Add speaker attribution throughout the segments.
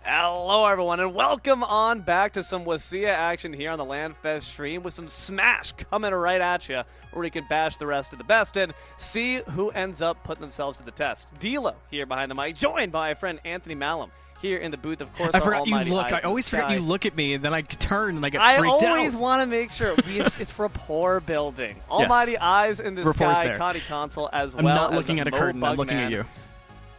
Speaker 1: Hello everyone and welcome on back to some WSSEA action here on the LandFest stream with some Smash coming right at you where we can bash the rest of the best and see who ends up putting themselves to the test. D'Lo here behind the mic, joined by my friend Anthony Malum here in the booth, of course.
Speaker 2: I forgot you look. I always forget you look at me and then I turn and I get freaked out.
Speaker 1: I always want to make sure it's rapport building. Almighty eyes in the sky, Connie console as well.
Speaker 2: I'm not looking at a curtain, I'm looking at you.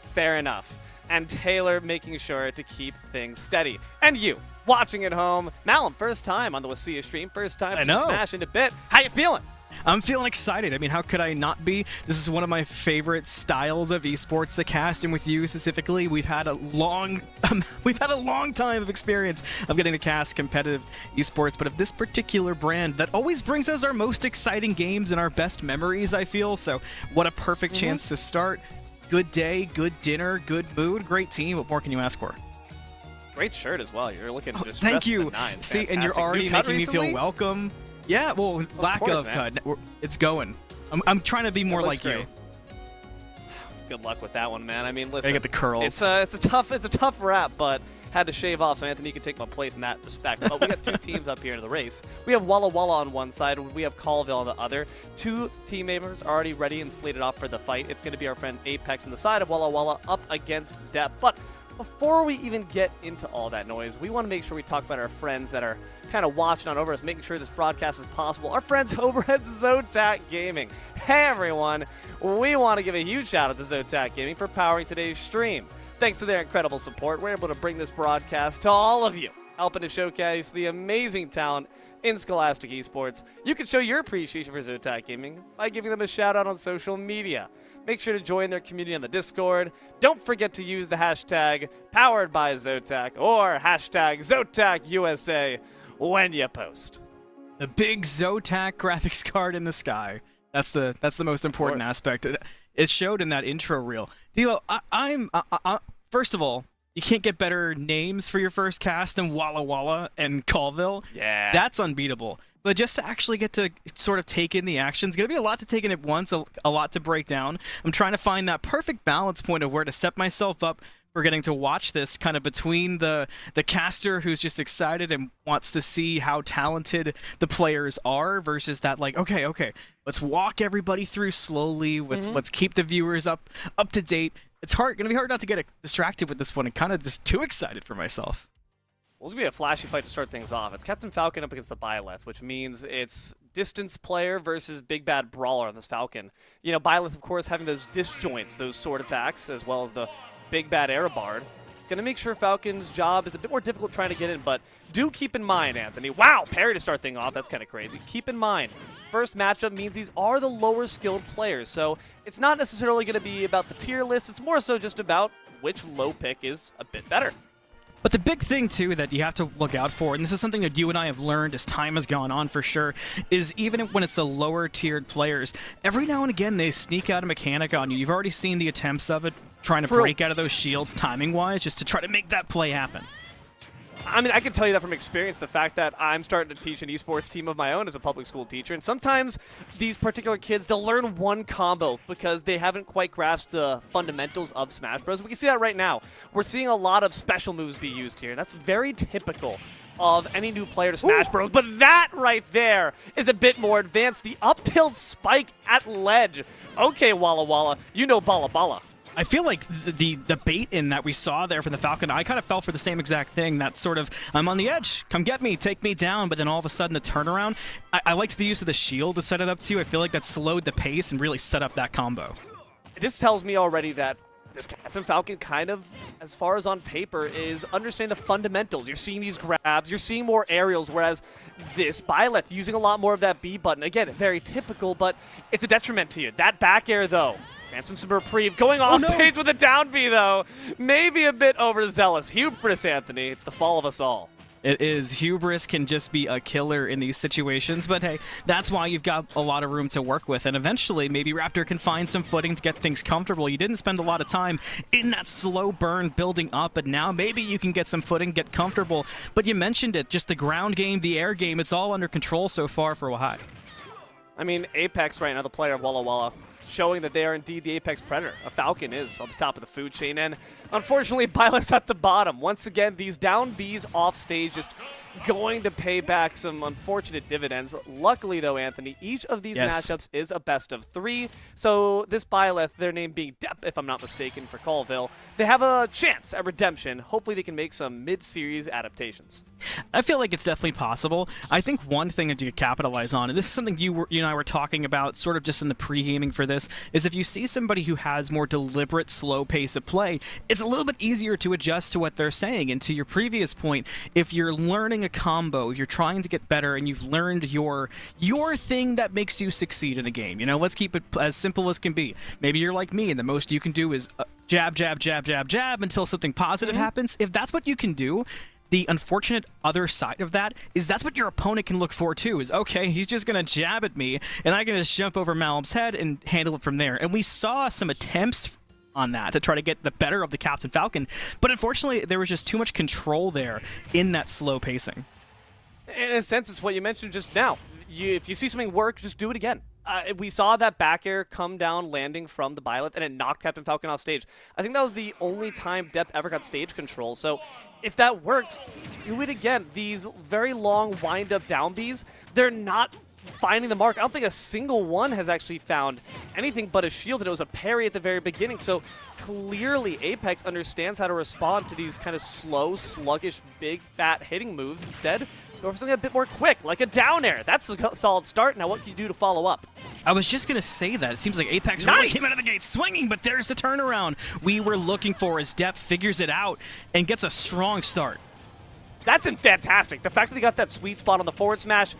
Speaker 1: Fair enough. And Taylor making sure to keep things steady. And you, watching at home, Malum, first time on the WSSEA stream, first time for Smash into Bit. How you feeling?
Speaker 2: I'm feeling excited. I mean, how could I not be? This is one of my favorite styles of esports, the cast, and with you specifically, we've had a long time of experience of getting to cast competitive esports. But of this particular brand, that always brings us our most exciting games and our best memories, I feel. So, what a perfect chance to start. Good day, good dinner, good mood, great team. What more can you ask for?
Speaker 1: Great shirt as well. You're looking just
Speaker 2: thank you. See,
Speaker 1: fantastic.
Speaker 2: And you're already making me feel welcome. Yeah, well, lack
Speaker 1: course,
Speaker 2: of cut. It's going. I'm trying to be more like
Speaker 1: great.
Speaker 2: you.
Speaker 1: Good luck with that one, man. I mean, listen.
Speaker 2: I get the curls.
Speaker 1: It's a tough wrap, but had to shave off, so Anthony can take my place in that respect. But we got two teams up here in the race. We have Walla on one side, we have Colville on the other. Two team members are already ready and slated off for the fight. It's going to be our friend Apex on the side of Walla up against Depp. But before we even get into all that noise, we want to make sure we talk about our friends that are kind of watching on over us, making sure this broadcast is possible. Our friends over at Zotac Gaming. Hey everyone, we want to give a huge shout out to Zotac Gaming for powering today's stream. Thanks to their incredible support, we're able to bring this broadcast to all of you, helping to showcase the amazing talent in Scholastic Esports. You can show your appreciation for Zotac Gaming by giving them a shout out on social media. Make sure to join their community on the Discord. Don't forget to use the hashtag powered by Zotac or hashtag ZotacUSA when you post.
Speaker 2: The big Zotac graphics card in the sky. That's the most important aspect. It showed in that intro reel. Dilo, first of all, you can't get better names for your first cast than Walla and Colville.
Speaker 1: Yeah.
Speaker 2: That's unbeatable. But just to actually get to sort of take in the action, it's going to be a lot to take in at once, a lot to break down. I'm trying to find that perfect balance point of where to set myself up for getting to watch this kind of between the caster who's just excited and wants to see how talented the players are versus that like, okay, let's walk everybody through slowly. Let's keep the viewers up to date. It's going to be hard not to get distracted with this one and kind of just too excited for myself.
Speaker 1: Well, it's going to be a flashy fight to start things off. It's Captain Falcon up against the Byleth, which means it's distance player versus big bad brawler on this Falcon. You know, Byleth, of course, having those disjoints, those sword attacks, as well as the big bad Aerobard. It's going to make sure Falcon's job is a bit more difficult trying to get in, but do keep in mind, Anthony. Wow, parry to start things off. That's kind of crazy. Keep in mind, first matchup means these are the lower skilled players, so it's not necessarily going to be about the tier list. It's more so just about which low pick is a bit better.
Speaker 2: But the big thing, too, that you have to look out for, and this is something that you and I have learned as time has gone on for sure, is even when it's the lower-tiered players, every now and again they sneak out a mechanic on you. You've already seen the attempts of it, trying to break out of those shields timing-wise, just to try to make that play happen.
Speaker 1: I mean, I can tell you that from experience, the fact that I'm starting to teach an esports team of my own as a public school teacher, and sometimes these particular kids, they'll learn one combo because they haven't quite grasped the fundamentals of Smash Bros. We can see that right now. We're seeing a lot of special moves be used here, and that's very typical of any new player to Smash Bros. But that right there is a bit more advanced. The up-tilt spike at ledge. Okay, Walla, you know Balla Balla.
Speaker 2: I feel like the bait in that we saw there from the Falcon, I kind of fell for the same exact thing, that sort of, I'm on the edge, come get me, take me down, but then all of a sudden the turnaround. I liked the use of the shield to set it up too. I feel like that slowed the pace and really set up that combo.
Speaker 1: This tells me already that this Captain Falcon kind of, as far as on paper, is understanding the fundamentals. You're seeing these grabs, you're seeing more aerials, whereas this Byleth using a lot more of that B button. Again, very typical, but it's a detriment to you. That back air, though, grants some reprieve. Going off stage with a down B, though, maybe a bit overzealous. Hubris, Anthony. It's the fall of us all.
Speaker 2: It is. Hubris can just be a killer in these situations, but hey, that's why you've got a lot of room to work with, and eventually maybe Raptor can find some footing to get things comfortable. You didn't spend a lot of time in that slow burn building up, but now maybe you can get some footing, get comfortable. But you mentioned it, just the ground game, the air game, it's all under control so far for Wahai.
Speaker 1: I mean, Apex right now, the player of Walla, showing that they are indeed the apex predator. A Falcon is on the top of the food chain, and unfortunately, Byleth's at the bottom. Once again, these down Bs off stage just going to pay back some unfortunate dividends. Luckily, though, Anthony, each of these matchups is a best of 3, so this Byleth, their name being Depp, if I'm not mistaken, for Colville, they have a chance at redemption. Hopefully, they can make some mid-series adaptations.
Speaker 2: I feel like it's definitely possible. I think one thing that you could capitalize on, and this is something you and I were talking about sort of just in the pre-gaming for this, is if you see somebody who has more deliberate, slow pace of play, it's a little bit easier to adjust to what they're saying. And to your previous point, if you're learning a combo, if you're trying to get better, and you've learned your thing that makes you succeed in a game, let's keep it as simple as can be. Maybe you're like me, and the most you can do is jab, jab, jab, jab, jab until something positive happens. If that's what you can do, the unfortunate other side of that is that's what your opponent can look for too, is okay, he's just going to jab at me and I can just jump over Malum's head and handle it from there. And we saw some attempts on that to try to get the better of the Captain Falcon, but unfortunately there was just too much control there in that slow pacing.
Speaker 1: In a sense, it's what you mentioned just now. If you see something work, just do it again. We saw that back air come down landing from the Byleth, and it knocked Captain Falcon off stage. I think that was the only time Depp ever got stage control. So if that worked, do it again. These very long wind-up down Bs, they're not finding the mark. I don't think a single one has actually found anything but a shield, and it was a parry at the very beginning. So clearly Apex understands how to respond to these kind of slow, sluggish, big, fat hitting moves. Instead, go for something a bit more quick, like a down air. That's a solid start. Now what can you do to follow up?
Speaker 2: I was just going to say that. It seems like Apex really came out of the gate swinging, but there's the turnaround we were looking for as Depp figures it out and gets a strong start.
Speaker 1: That's fantastic. The fact that they got that sweet spot on the forward smash,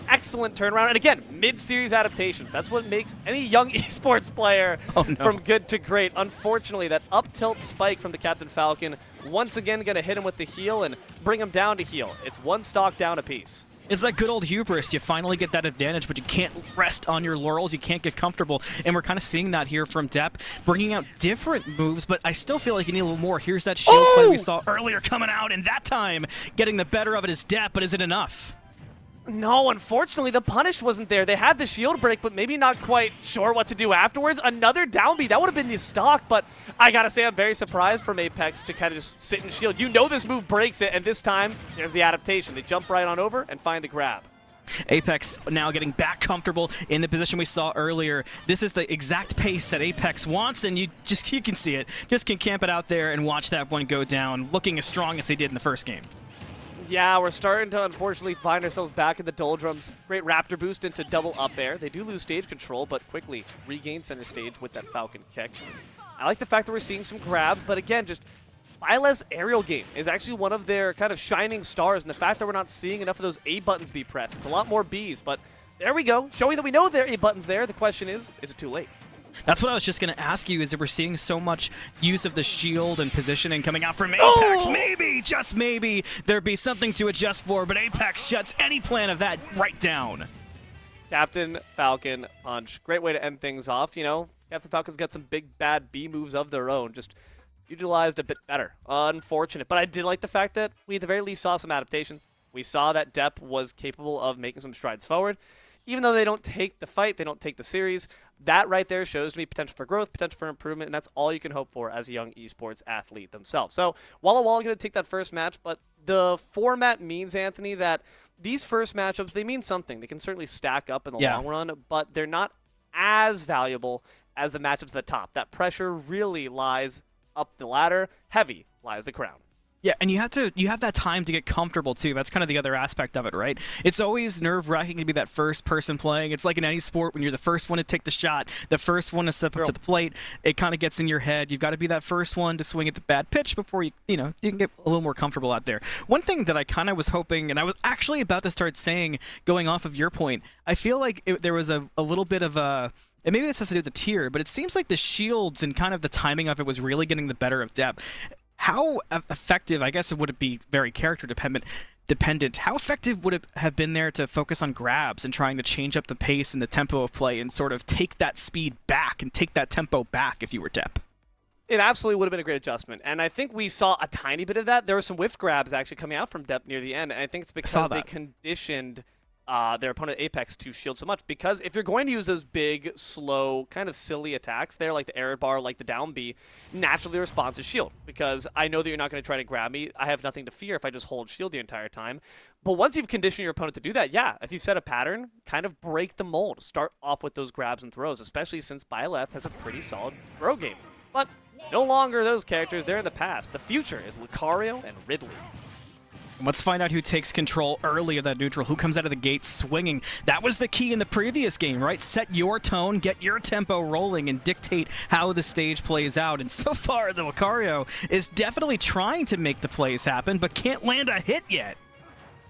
Speaker 1: excellent turnaround. And again, mid-series adaptations. That's what makes any young esports player from good to great. Unfortunately, that up-tilt spike from the Captain Falcon once again going to hit him with the heal and bring him down to heal. It's one stock down apiece.
Speaker 2: It's like good old hubris. You finally get that advantage, but you can't rest on your laurels. You can't get comfortable. And we're kind of seeing that here from Depp, bringing out different moves, but I still feel like you need a little more. Here's that shield play we saw earlier coming out, and that time getting the better of it is Depp, but is it enough?
Speaker 1: No, unfortunately, the punish wasn't there. They had the shield break, but maybe not quite sure what to do afterwards. Another down B, that would have been the stock, but I gotta say I'm very surprised from Apex to kind of just sit and shield. You know this move breaks it, and this time, there's the adaptation. They jump right on over and find the grab.
Speaker 2: Apex now getting back comfortable in the position we saw earlier. This is the exact pace that Apex wants, and you can see it. Just can camp it out there and watch that one go down, looking as strong as they did in the first game.
Speaker 1: Yeah, we're starting to unfortunately find ourselves back in the doldrums. Great Raptor boost into double up air. They do lose stage control, but quickly regain center stage with that Falcon kick. I like the fact that we're seeing some grabs, but again, just Byleth's aerial game is actually one of their kind of shining stars, and the fact that we're not seeing enough of those A buttons be pressed. It's a lot more Bs, but there we go. Showing that we know there are A buttons there. The question is it too late?
Speaker 2: That's what I was just going to ask you, is that we're seeing so much use of the shield and positioning coming out from Apex. Maybe, just maybe, there'd be something to adjust for, but Apex shuts any plan of that right down.
Speaker 1: Captain Falcon punch. Great way to end things off. Captain Falcon's got some big, bad B moves of their own. Just utilized a bit better. Unfortunate. But I did like the fact that we at the very least saw some adaptations. We saw that Depp was capable of making some strides forward. Even though they don't take the fight, they don't take the series, that right there shows me potential for growth, potential for improvement, and that's all you can hope for as a young esports athlete themselves. So Walla going to take that first match, but the format means, Anthony, that these first matchups, they mean something. They can certainly stack up in the long run, but they're not as valuable as the matchups at the top. That pressure really lies up the ladder. Heavy lies the crown.
Speaker 2: Yeah, and you have that time to get comfortable too. That's kind of the other aspect of it, right? It's always nerve-wracking to be that first person playing. It's like in any sport when you're the first one to take the shot, the first one to step up to the plate. It kind of gets in your head. You've got to be that first one to swing at the bad pitch before you can get a little more comfortable out there. One thing that I kind of was hoping, and I was actually about to start saying, going off of your point, I feel like there was a little bit of a. And maybe this has to do with the tier, but it seems like the shields and kind of the timing of it was really getting the better of Depp. How effective, I guess it would be very character dependent, how effective would it have been there to focus on grabs and trying to change up the pace and the tempo of play and sort of take that speed back and take that tempo back if you were Depp?
Speaker 1: It absolutely would have been a great adjustment, and I think we saw a tiny bit of that. There were some whiff grabs actually coming out from Depp near the end, and I think it's because they conditioned their opponent Apex to shield so much, because if you're going to use those big, slow, kind of silly attacks there, like the air bar, like the down B, naturally the response is shield, because I know that you're not going to try to grab me. I have nothing to fear if I just hold shield the entire time. But once you've conditioned your opponent to do that, yeah, if you set a pattern, kind of break the mold. Start off with those grabs and throws, especially since Byleth has a pretty solid throw game. But no longer those characters, they're in the past. The future is Lucario and Ridley.
Speaker 2: Let's find out who takes control early of that neutral, who comes out of the gate swinging. That was the key in the previous game, right? Set your tone, get your tempo rolling, and dictate how the stage plays out. And so far, the Lucario is definitely trying to make the plays happen, but can't land a hit yet.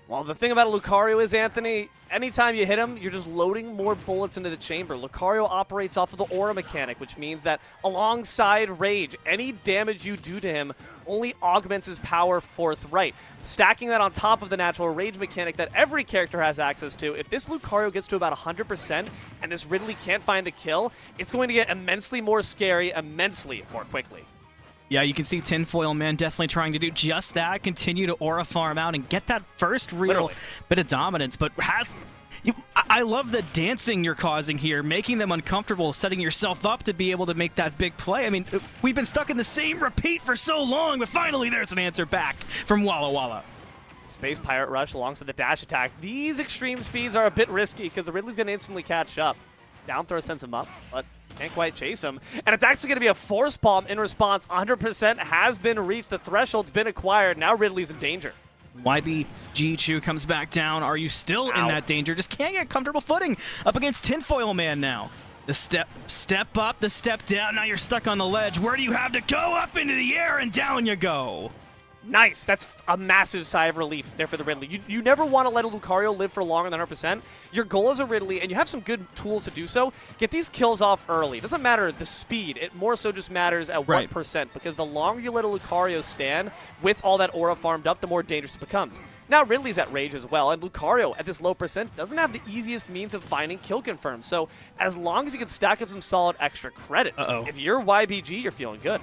Speaker 1: Well, the thing about a Lucario is, Anthony, anytime you hit him, you're just loading more bullets into the chamber. Lucario operates off of the aura mechanic, which means that alongside Rage, any damage you do to him only augments his power forthright. Stacking that on top of the natural Rage mechanic that every character has access to, if this Lucario gets to about 100% and this Ridley can't find the kill, it's going to get immensely more scary, immensely more quickly.
Speaker 2: Yeah, you can see Tinfoil Man definitely trying to do just that, continue to aura farm out and get that first real bit of dominance, but I love the dancing you're causing here, making them uncomfortable, setting yourself up to be able to make that big play. I mean, we've been stuck in the same repeat for so long, but finally there's an answer back from Walla Walla.
Speaker 1: Space Pirate Rush alongside the dash attack. These extreme speeds are a bit risky because the Ridley's going to instantly catch up. Down throw sends him up, but can't quite chase him. And it's actually going to be a Force Palm in response. 100% has been reached. The threshold's been acquired. Now Ridley's in danger.
Speaker 2: YBG comes back down. Are you still in that danger? Just can't get comfortable footing up against Tinfoil Man now. The step up, the step down. Now you're stuck on the ledge. Where do you have to go? Up into the air and down you go.
Speaker 1: Nice. That's a massive sigh of relief there for the Ridley. You never want to let a Lucario live for longer than 100%. Your goal as a Ridley, and you have some good tools to do so, get these kills off early. It doesn't matter the speed. It more so just matters at what percent, because the longer you let a Lucario stand with all that aura farmed up, the more dangerous it becomes. Now Ridley's at Rage as well, and Lucario at this low percent doesn't have the easiest means of finding kill confirms. So as long as you can stack up some solid extra credit, if you're YBG, you're feeling good.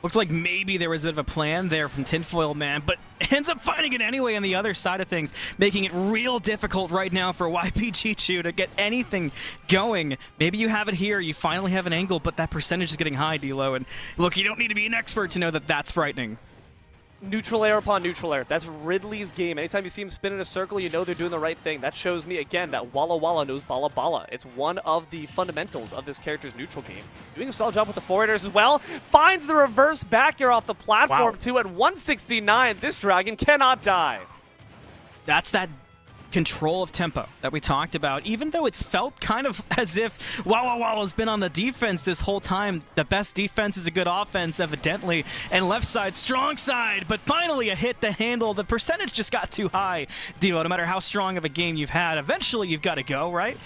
Speaker 2: Looks like maybe there was a bit of a plan there from Tinfoil Man, but ends up finding it anyway on the other side of things, making it real difficult right now for YPG to get anything going. Maybe you have it here, you finally have an angle, but that percentage is getting high, D-Lo. And look, you don't need to be an expert to know that that's frightening.
Speaker 1: Neutral air upon neutral air. That's Ridley's game. Anytime you see him spin in a circle, you know they're doing the right thing. That shows me, again, that Walla Walla knows Bala Bala. It's one of the fundamentals of this character's neutral game. Doing a solid job with the forwarders as well. Finds the reverse back air off the platform, too. At 169, this dragon cannot die.
Speaker 2: That's that control of tempo that we talked about. Even though it's felt kind of as if Walla Walla's been on the defense this whole time. The best defense is a good offense, evidently. And left side, strong side, but finally a hit to handle. The percentage just got too high, D-Lo. No matter how strong of a game you've had, eventually you've got to go, right?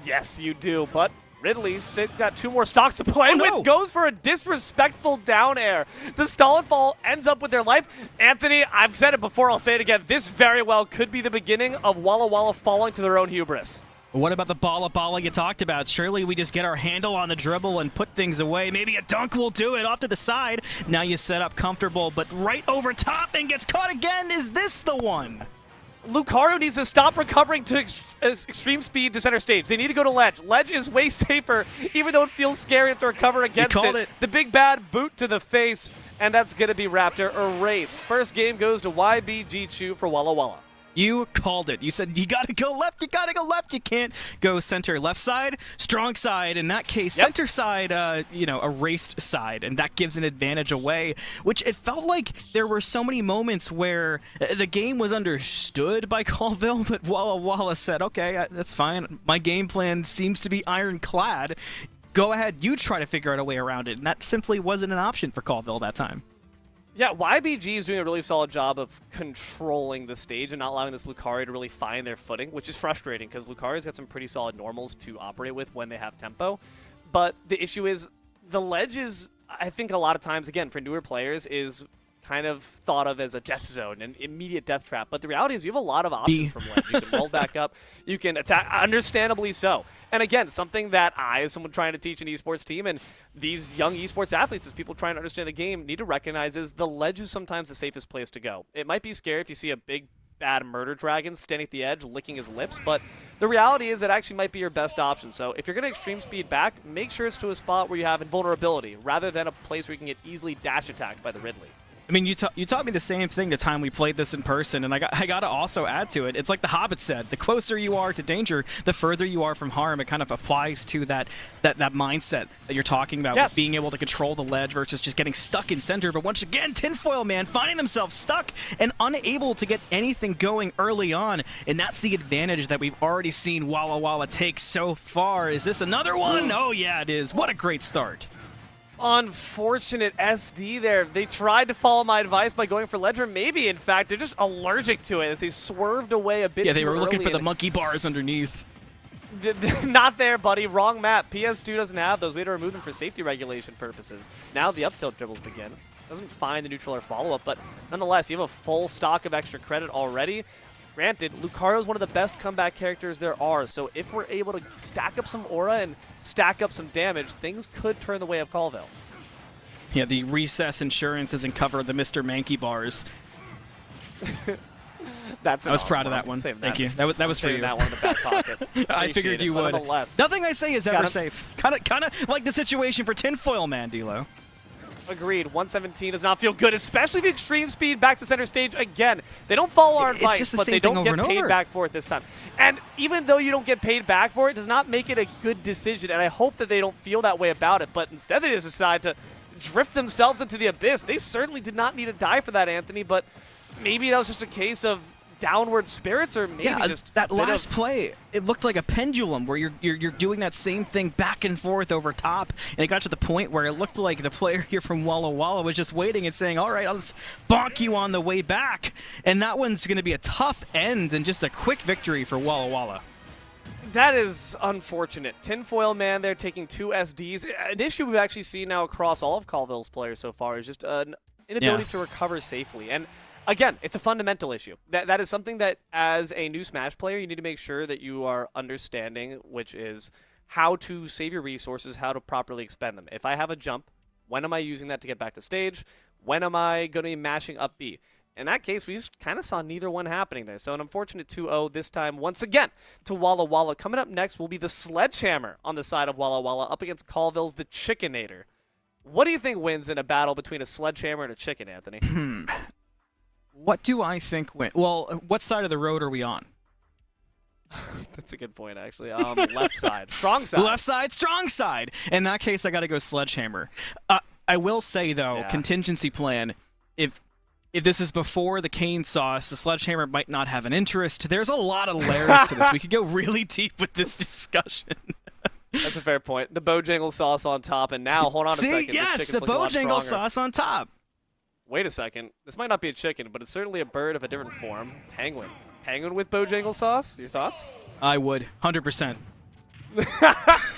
Speaker 1: Yes, you do, but Ridley's got two more stocks to play with. Goes for a disrespectful down air. The stall and fall ends up with their life. Anthony, I've said it before, I'll say it again. This very well could be the beginning of Walla Walla falling to their own hubris.
Speaker 2: What about the Bala Bala you talked about? Surely we just get our handle on the dribble and put things away. Maybe a dunk will do it off to the side. Now you set up comfortable, but right over top and gets caught again. Is this the one?
Speaker 1: Lucario needs to stop recovering to extreme speed to center stage. They need to go to ledge. Ledge is way safer, even though it feels scary to recover against it. The big bad boot to the face, and that's going to be Raptor erased. First game goes to YBG for Walla Walla.
Speaker 2: You called it. You said you got to go left, you got to go left. You can't go center. Left side, strong side. In that case, center side, erased side. And that gives an advantage away, which it felt like there were so many moments where the game was understood by Colville, but Walla Walla said, okay, that's fine. My game plan seems to be ironclad. Go ahead, you try to figure out a way around it. And that simply wasn't an option for Colville that time.
Speaker 1: Yeah, YBG is doing a really solid job of controlling the stage and not allowing this Lucario to really find their footing, which is frustrating because Lucario's got some pretty solid normals to operate with when they have tempo. But the issue is the ledge is, I think a lot of times, again, for newer players, is kind of thought of as a death zone, an immediate death trap. But the reality is you have a lot of options from ledge. You can roll back up. You can attack, understandably so. And again, something that I, as someone trying to teach an esports team, and these young esports athletes, as people trying to understand the game, need to recognize is the ledge is sometimes the safest place to go. It might be scary if you see a big, bad murder dragon standing at the edge, licking his lips, but the reality is it actually might be your best option. So if you're going to extreme speed back, make sure it's to a spot where you have invulnerability, rather than a place where you can get easily dash attacked by the Ridley.
Speaker 2: I mean, you taught me the same thing the time we played this in person, and I got to also add to it. It's like the Hobbit said: the closer you are to danger, the further you are from harm. It kind of applies to that mindset that you're talking about,
Speaker 1: Yes.
Speaker 2: with being able to control the ledge versus just getting stuck in center. But once again, Tinfoil Man finding themselves stuck and unable to get anything going early on, and that's the advantage that we've already seen Walla Walla take so far. Is this another one? Oh yeah, it is. What a great start.
Speaker 1: Unfortunate SD there. They tried to follow my advice by going for ledge, or maybe, in fact, they're just allergic to it as they swerved away a bit.
Speaker 2: Yeah, they were looking
Speaker 1: early
Speaker 2: for the monkey bars underneath.
Speaker 1: Not there, buddy. Wrong map. PS2 doesn't have those. We had to remove them for safety regulation purposes. Now the up tilt dribbles begin. Doesn't find the neutral or follow-up, but nonetheless, you have a full stock of extra credit already. Granted, Lucario is one of the best comeback characters there are, so if we're able to stack up some aura and stack up some damage, things could turn the way of Colville.
Speaker 2: Yeah, the recess insurance doesn't cover the Mr. Mankey bars.
Speaker 1: I
Speaker 2: was proud of that one. Thank you. That was for you.
Speaker 1: That one in the back pocket.
Speaker 2: I figured you would. Nothing I say is ever safe. Kind of like the situation for Tinfoil Man, D'Lo.
Speaker 1: Agreed. 117 does not feel good, especially the extreme speed back to center stage again. They don't follow our advice, but they don't get paid back for it this time. And even though you don't get paid back for it, does not make it a good decision, and I hope that they don't feel that way about it, but instead they just decide to drift themselves into the abyss. They certainly did not need to die for that, Anthony, but maybe that was just a case of downward spirits, or maybe just
Speaker 2: that last play, it looked like a pendulum where you're doing that same thing back and forth over top, and it got to the point where it looked like the player here from Walla Walla was just waiting and saying, all right, I'll just bonk you on the way back, and that one's going to be a tough end and just a quick victory for Walla Walla.
Speaker 1: That is unfortunate. Tinfoil Man there taking 2 SDs. An issue we've actually seen now across all of Colville's players so far is just an inability to recover safely. And again, it's a fundamental issue. That is something that, as a new Smash player, you need to make sure that you are understanding, which is how to save your resources, how to properly expend them. If I have a jump, when am I using that to get back to stage? When am I going to be mashing up B? In that case, we just kind of saw neither one happening there. So an unfortunate 2-0 this time, once again, to Walla Walla. Coming up next will be the Sledgehammer on the side of Walla Walla up against Colville's the Chickenator. What do you think wins in a battle between a Sledgehammer and a chicken, Anthony?
Speaker 2: What do I think wins? Well, what side of the road are we on?
Speaker 1: That's a good point, actually. Left side. Strong side.
Speaker 2: Left side, strong side. In that case, I got to go Sledgehammer. I will say, though, contingency plan, if this is before the cane sauce, the Sledgehammer might not have an interest. There's a lot of layers to this. We could go really deep with this discussion.
Speaker 1: That's a fair point. The Bojangle sauce on top, and now, hold on a second.
Speaker 2: Yes, the Bojangle sauce on top.
Speaker 1: Wait a second. This might not be a chicken, but it's certainly a bird of a different form. Penguin. Penguin with Bojangle sauce? Your thoughts?
Speaker 2: I would. 100%.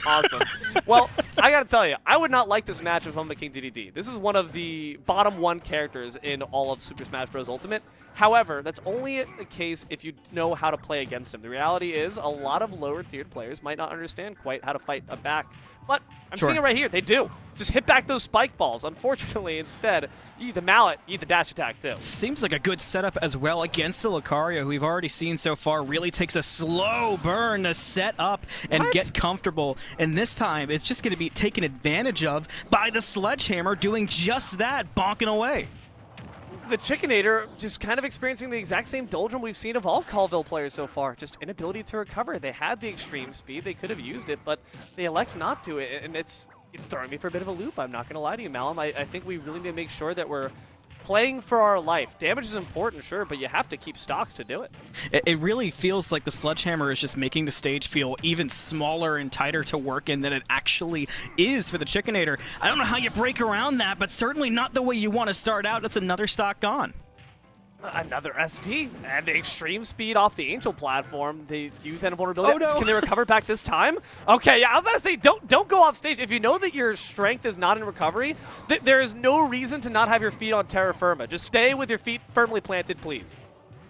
Speaker 1: Awesome. Well, I gotta tell you, I would not like this match with Humble King DDD. This is one of the bottom 1 characters in all of Super Smash Bros. Ultimate. However, that's only the case if you know how to play against him. The reality is a lot of lower-tiered players might not understand quite how to fight a back. But I'm seeing it right here. They do. Just hit back those spike balls. Unfortunately, instead, you eat the mallet, you eat the dash attack, too.
Speaker 2: Seems like a good setup as well against the Lucario, who we've already seen so far really takes a slow burn to set up and get comfortable. And this time, it's just going to be taken advantage of by the Sledgehammer doing just that, bonking away.
Speaker 1: The Chickenator just kind of experiencing the exact same doldrum we've seen of all Colville players so far. Just inability to recover. They had the extreme speed. They could have used it, but they elect not to. And it's throwing me for a bit of a loop. I'm not going to lie to you, Malum. I think we really need to make sure that we're playing for our life. Damage is important, sure, but you have to keep stocks to do it.
Speaker 2: It really feels like the Sledgehammer is just making the stage feel even smaller and tighter to work in than it actually is for the Chickenator. I don't know how you break around that, but certainly not the way you want to start out. That's another stock gone.
Speaker 1: Another SD and the extreme speed off the Angel platform. They use that vulnerability.
Speaker 2: Oh, no.
Speaker 1: Can they recover back this time? Okay, yeah, I was about to say, don't go off stage. If you know that your strength is not in recovery, there is no reason to not have your feet on terra firma. Just stay with your feet firmly planted, please.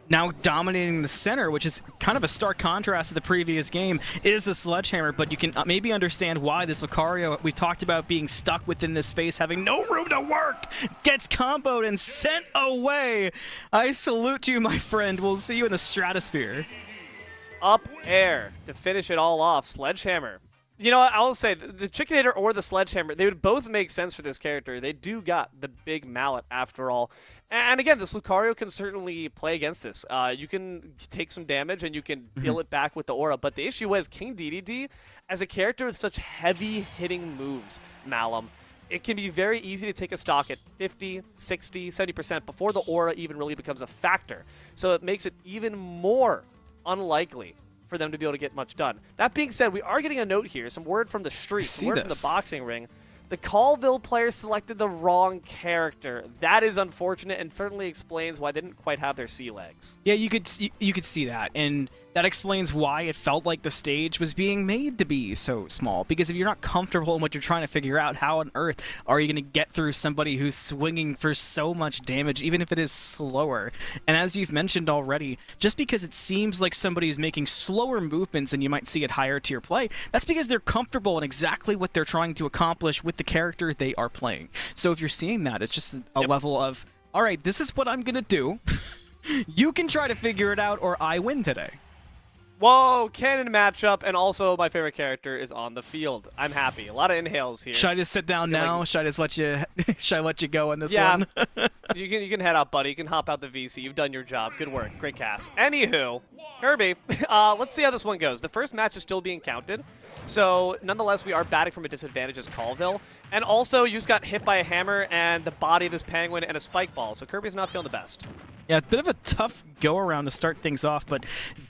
Speaker 2: Now dominating the center, which is kind of a stark contrast to the previous game, is the Sledgehammer, but you can maybe understand why this Lucario, we talked about being stuck within this space, having no room to work, gets comboed and sent away. I salute you, my friend. We'll see you in the stratosphere.
Speaker 1: Up air to finish it all off. Sledgehammer You know what, I will say, the Chickinator or the Sledgehammer, they would both make sense for this character. They do got the big mallet after all. And again, this Lucario can certainly play against this. You can take some damage and you can peel it back with the aura. But the issue is King Dedede, as a character with such heavy hitting moves, Malum, it can be very easy to take a stock at 50, 60, 70% before the aura even really becomes a factor. So it makes it even more unlikely for them to be able to get much done. That being said, we are getting a note here, some word from the street, some word from the boxing ring. The Colville player selected the wrong character. That is unfortunate and certainly explains why they didn't quite have their sea legs.
Speaker 2: Yeah, you could see that, and that explains why it felt like the stage was being made to be so small. Because if you're not comfortable in what you're trying to figure out, how on earth are you going to get through somebody who's swinging for so much damage, even if it is slower? And as you've mentioned already, just because it seems like somebody's making slower movements and you might see it higher tier play, that's because they're comfortable in exactly what they're trying to accomplish with the character they are playing. So if you're seeing that, it's just a level of, all right, this is what I'm going to do. You can try to figure it out, or I win today.
Speaker 1: Whoa, cannon matchup, and also my favorite character is on the field. I'm happy. A lot of inhales here.
Speaker 2: Should I just sit down now? Should I just let you? Should I let you go on this
Speaker 1: one?
Speaker 2: Yeah,
Speaker 1: you can head out, buddy. You can hop out the VC. You've done your job. Good work. Great cast. Anywho, Kirby, let's see how this one goes. The first match is still being counted, so nonetheless, we are batting from a disadvantage as Colville. And also, you just got hit by a hammer and the body of this penguin and a spike ball, so Kirby's not feeling the best.
Speaker 2: Yeah, a bit of a tough go-around to start things off, but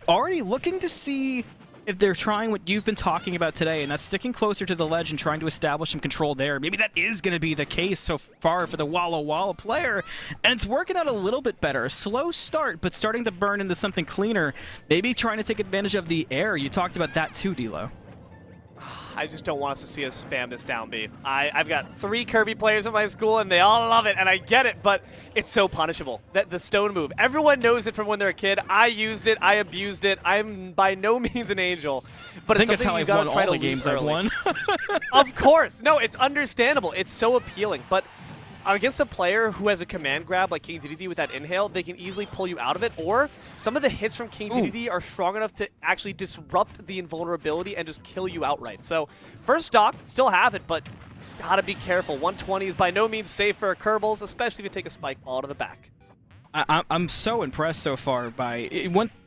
Speaker 2: already looking to see if they're trying what you've been talking about today, and that's sticking closer to the ledge and trying to establish some control there. Maybe that is going to be the case so far for the Walla player, and it's working out a little bit better. A slow start, but starting to burn into something cleaner. Maybe trying to take advantage of the air. You talked about that too, D'Lo.
Speaker 1: I just don't want us to see us spam this down B. I've got 3 Kirby players at my school, and they all love it, and I get it, but it's so punishable. That the stone move. Everyone knows it from when they're a kid. I used it. I abused it. I'm by no means an angel. But
Speaker 2: I think that's how I've won all the games I've won.
Speaker 1: Of course. No, it's understandable. It's so appealing. But against a player who has a command grab like King Dedede with that inhale, they can easily pull you out of it, or some of the hits from King Dedede are strong enough to actually disrupt the invulnerability and just kill you outright. So first stock, still have it, but gotta be careful. 120 is by no means safe for Kerbals, especially if you take a spike ball to the back.
Speaker 2: I'm so impressed so far by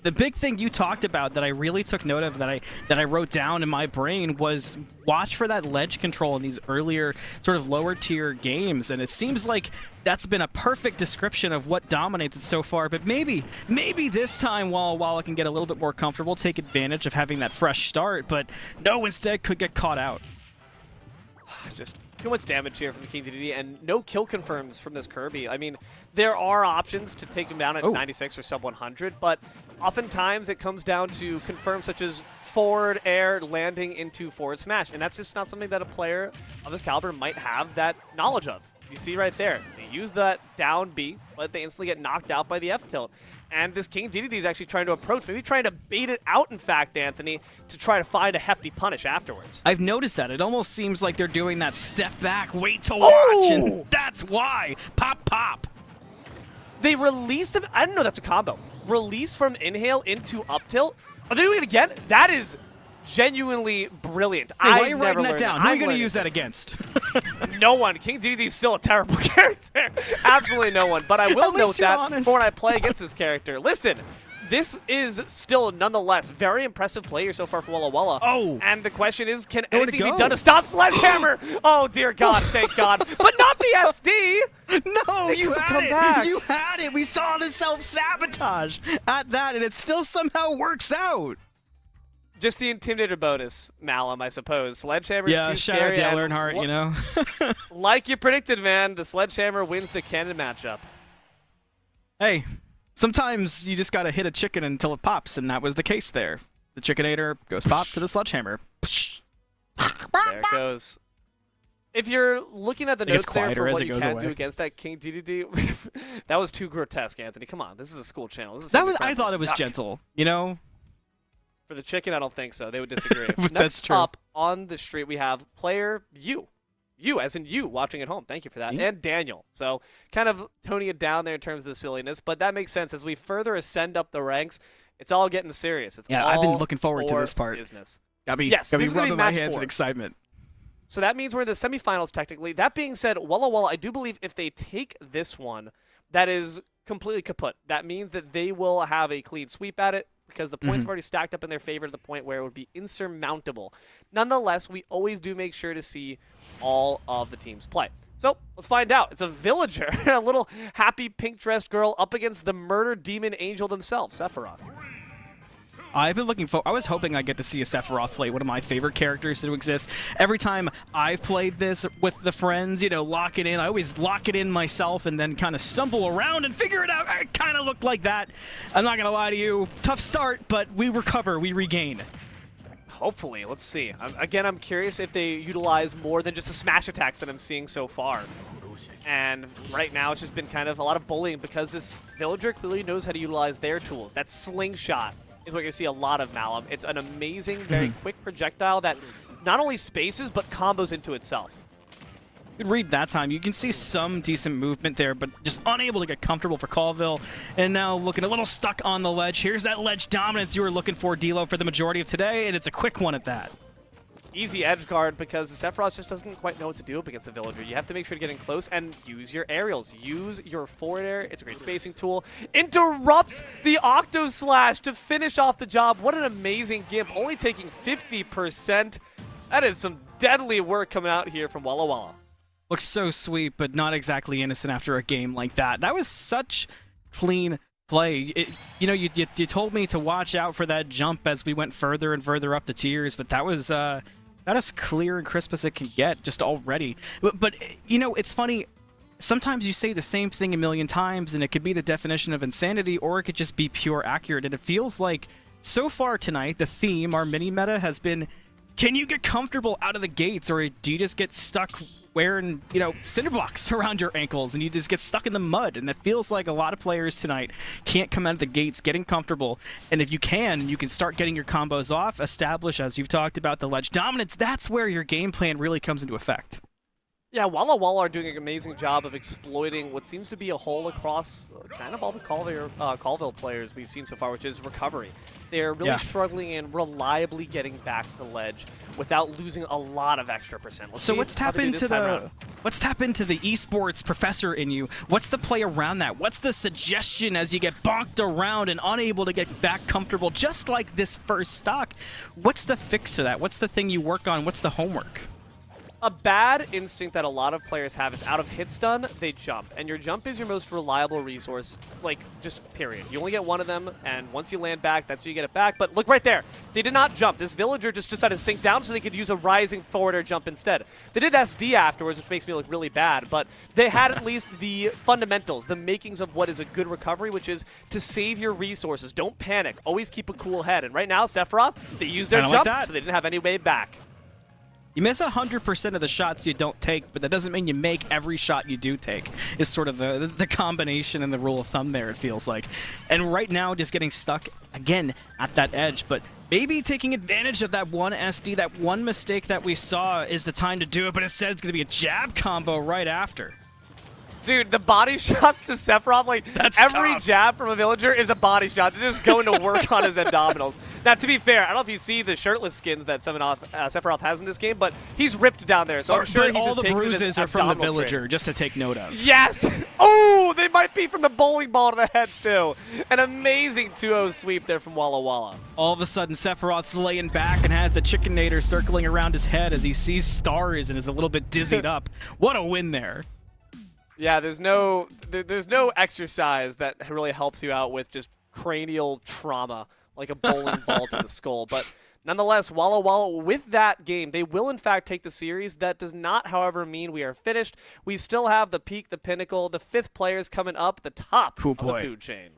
Speaker 2: the big thing you talked about that I really took note of, that I wrote down in my brain, was watch for that ledge control in these earlier sort of lower tier games, and it seems like that's been a perfect description of what dominates it so far. But maybe this time Walla can get a little bit more comfortable, take advantage of having that fresh start, but no, instead could get caught out.
Speaker 1: Just too much damage here from the King Dedede, and no kill confirms from this Kirby. I mean, there are options to take him down at 96 or sub 100, but oftentimes it comes down to confirms such as forward air landing into forward smash, and that's just not something that a player of this caliber might have that knowledge of. You see right there, they use that down B, but they instantly get knocked out by the F tilt. And this King Dedede is actually trying to approach, maybe trying to bait it out, in fact, Anthony, to try to find a hefty punish afterwards.
Speaker 2: I've noticed that. It almost seems like they're doing that step back, wait to watch, and that's why. Pop, pop.
Speaker 1: They released them. I didn't know that's a combo. Release from inhale into up tilt. Are they doing it again? That is genuinely brilliant.
Speaker 2: Hey, why are you writing that down? Who are you going to use that against?
Speaker 1: No one. King Dedede is still a terrible character. Absolutely no one. But I will note that before I play against this character. Listen, this is still nonetheless very impressive player so far for Walla.
Speaker 2: Oh.
Speaker 1: And the question is, can anything be done to stop Sledgehammer? Oh, dear God. Thank God. But not the SD.
Speaker 2: No, you had it. Back. You had it. We saw the self-sabotage at that, and it still somehow works out.
Speaker 1: Just the Intimidator bonus, Malum, I suppose. Sledgehammer's too scary.
Speaker 2: Yeah, shout out Dale Earnhardt, you know.
Speaker 1: Like you predicted, man, the Sledgehammer wins the cannon matchup.
Speaker 2: Hey, sometimes you just got to hit a chicken until it pops, and that was the case there. The Chickinator goes pop to the Sledgehammer.
Speaker 1: There it goes. If you're looking at the notes there for what you can do against that King Dedede, that was too grotesque, Anthony. Come on, this is a school channel.
Speaker 2: I thought it was gentle, you know?
Speaker 1: For the chicken, I don't think so. They would disagree.
Speaker 2: That's true.
Speaker 1: Up on the street, we have player you. You, as in you, watching at home. Thank you for that. And Daniel. So kind of toning it down there in terms of the silliness, but that makes sense. As we further ascend up the ranks, it's all getting serious. It's all
Speaker 2: I've been looking forward to this part.
Speaker 1: Business. Yes,
Speaker 2: got me
Speaker 1: this is gonna be
Speaker 2: rubbing my
Speaker 1: match
Speaker 2: hands
Speaker 1: 4.
Speaker 2: in excitement.
Speaker 1: So that means we're in the semifinals technically. That being said, Walla Walla, I do believe if they take this one, that is completely kaput. That means that they will have a clean sweep at it because the points have already stacked up in their favor to the point where it would be insurmountable. Nonetheless, we always do make sure to see all of the teams play. So let's find out. It's a villager, a little happy pink-dressed girl up against the murder demon angel themselves, Sephiroth.
Speaker 2: I've been looking for. I was hoping I'd get to see a Sephiroth play, one of my favorite characters to exist. Every time I've played this with the friends, lock it in. I always lock it in myself and then kind of stumble around and figure it out. I kind of look like that. I'm not gonna lie to you. Tough start, but we recover. We regain.
Speaker 1: Hopefully, let's see. Again, I'm curious if they utilize more than just the smash attacks that I'm seeing so far. And right now, it's just been kind of a lot of bullying because this villager clearly knows how to utilize their tools. That slingshot is what you're going to see a lot of, Malum. It's an amazing, very quick projectile that not only spaces, but combos into itself.
Speaker 2: Good read that time. You can see some decent movement there, but just unable to get comfortable for Colville. And now looking a little stuck on the ledge. Here's that ledge dominance you were looking for, D'Lo, for the majority of today, and it's a quick one at that.
Speaker 1: Easy edge guard because the Sephiroth just doesn't quite know what to do up against a villager. You have to make sure to get in close and use your aerials. Use your forward air. It's a great spacing tool. Interrupts the Octo Slash to finish off the job. What an amazing gimp. Only taking 50%. That is some deadly work coming out here from Walla Walla.
Speaker 2: Looks so sweet, but not exactly innocent after a game like that. That was such clean play. You told me to watch out for that jump as we went further and further up the tiers, but that was as clear and crisp as it can get just already. But it's funny. Sometimes you say the same thing a million times, and it could be the definition of insanity, or it could just be pure accurate. And it feels like so far tonight, the theme, our mini meta, has been: can you get comfortable out of the gates, or do you just get stuck wearing, cinder blocks around your ankles and you just get stuck in the mud? And it feels like a lot of players tonight can't come out of the gates getting comfortable. And if you can start getting your combos off, establish, as you've talked about, the ledge dominance, that's where your game plan really comes into effect.
Speaker 1: Yeah, Walla Walla are doing an amazing job of exploiting what seems to be a hole across kind of all the Colville players we've seen so far, which is recovery. They're really struggling in reliably getting back to ledge without losing a lot of extra percent.
Speaker 2: So let's tap into the esports professor in you. What's the play around that? What's the suggestion as you get bonked around and unable to get back comfortable, just like this first stock? What's the fix to that? What's the thing you work on? What's the homework?
Speaker 1: A bad instinct that a lot of players have is out of hit stun, they jump. And your jump is your most reliable resource, just period. You only get one of them, and once you land back, that's when you get it back. But look right there. They did not jump. This villager just decided to sink down so they could use a rising forward air jump instead. They did SD afterwards, which makes me look really bad, but they had at least the fundamentals, the makings of what is a good recovery, which is to save your resources. Don't panic. Always keep a cool head. And right now, Sephiroth, they used their jump, so they didn't have any way back.
Speaker 2: You miss 100% of the shots you don't take, but that doesn't mean you make every shot you do take, is sort of the combination and the rule of thumb there, it feels like. And right now, just getting stuck, again, at that edge, but maybe taking advantage of that one SD, that one mistake that we saw is the time to do it, but instead it's going to be a jab combo right after.
Speaker 1: Dude, the body shots to Sephiroth,
Speaker 2: That's
Speaker 1: every
Speaker 2: tough.
Speaker 1: jab from a villager is a body shot. They're just going to work on his abdominals. Now, to be fair, I don't know if you see the shirtless skins that Sephiroth has in this game, but he's ripped down there, so I'm sure he's
Speaker 2: all
Speaker 1: just
Speaker 2: the
Speaker 1: taking
Speaker 2: bruises are from the
Speaker 1: abdominal
Speaker 2: villager,
Speaker 1: training.
Speaker 2: just to take note of.
Speaker 1: Yes! Oh, they might be from the bowling ball to the head, too. An amazing 2-0 sweep there from Walla Walla.
Speaker 2: All of a sudden, Sephiroth's laying back and has the Chickenator circling around his head as he sees stars and is a little bit dizzied up. What a win there.
Speaker 1: Yeah, there's no exercise that really helps you out with just cranial trauma, like a bowling ball to the skull. But nonetheless, Walla Walla, with that game, they will in fact take the series. That does not, however, mean we are finished. We still have the peak, the pinnacle, the 5th players coming up the top of the food chain.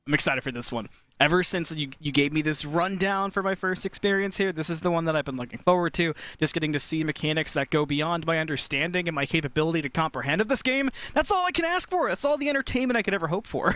Speaker 2: I'm excited for this one. Ever since you gave me this rundown for my first experience here, this is the one that I've been looking forward to. Just getting to see mechanics that go beyond my understanding and my capability to comprehend of this game. That's all I can ask for. That's all the entertainment I could ever hope for.